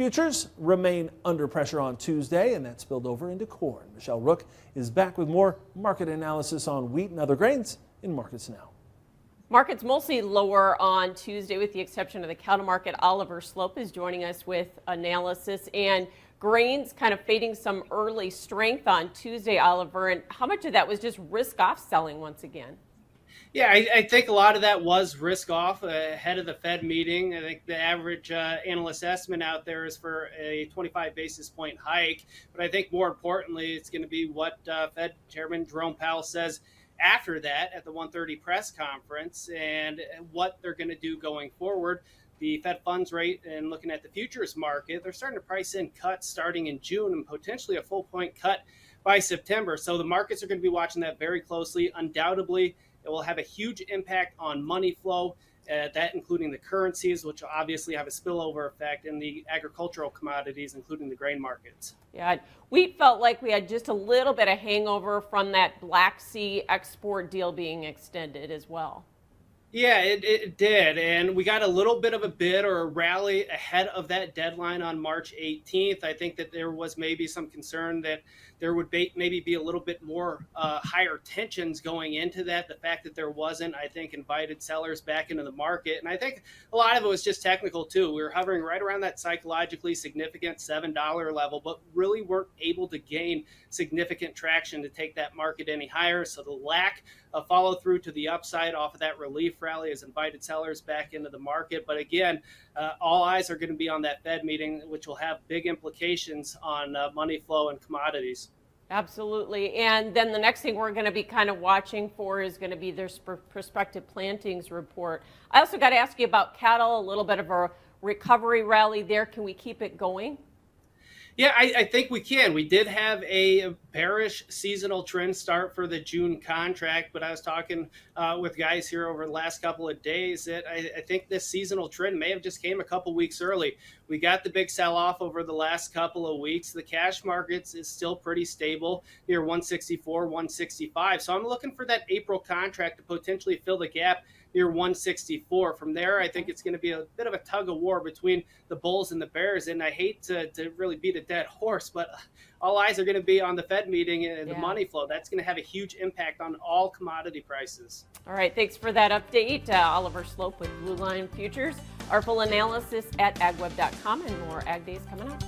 Futures remain under pressure on Tuesday, and that spilled over into corn. Michelle Rook is back with more market analysis on wheat and other grains in Markets Now. Markets mostly lower on Tuesday with the exception of the cattle market. Oliver Sloup is joining us with analysis, and grains kind of fading some early strength on Tuesday, Oliver. And how much of that was just risk off selling once again? Yeah, I think a lot of that was risk off ahead of the Fed meeting. I think the average analyst estimate out there is for a 25 basis point hike. But I think more importantly, it's going to be what Fed Chairman Jerome Powell says after that at the 1:30 press conference and what they're going to do going forward. The Fed funds rate and looking at the futures market, they're starting to price in cuts starting in June and potentially a full point cut by September. So the markets are going to be watching that very closely. Undoubtedly, it will have a huge impact on money flow, that including the currencies, which will obviously have a spillover effect in the agricultural commodities, including the grain markets. Yeah, wheat felt like we had just a little bit of hangover from that Black Sea export deal being extended as well. Yeah, it did. And we got a little bit of a bid or a rally ahead of that deadline on March 18th. I think that there was maybe some concern that there would maybe be a little bit more higher tensions going into that. The fact that there wasn't, I think, invited sellers back into the market. And I think a lot of it was just technical, too. We were hovering right around that psychologically significant $7 level, but really weren't able to gain significant traction to take that market any higher. So the lack of follow through to the upside off of that relief rally has invited sellers back into the market. But again, all eyes are going to be on that Fed meeting, which will have big implications on money flow and commodities. Absolutely. And then the next thing we're going to be kind of watching for is going to be their prospective plantings report. I also got to ask you about cattle, a little bit of a recovery rally there. Can we keep it going? Yeah, I think we can. We did have a bearish seasonal trend start for the June contract, but I was talking with guys here over the last couple of days that I think this seasonal trend may have just came a couple weeks early. We got the big sell-off over the last couple of weeks. The cash markets is still pretty stable near 164, 165. So I'm looking for that April contract to potentially fill the gap near 164. From there, I think it's going to be a bit of a tug of war between the bulls and the bears. And I hate to really beat a dead horse, but all eyes are going to be on the Fed meeting and the money flow. That's going to have a huge impact on all commodity prices. All right, thanks for that update. Oliver Sloup with Blue Line Futures. Our full analysis at agweb.com and more Ag Days coming up.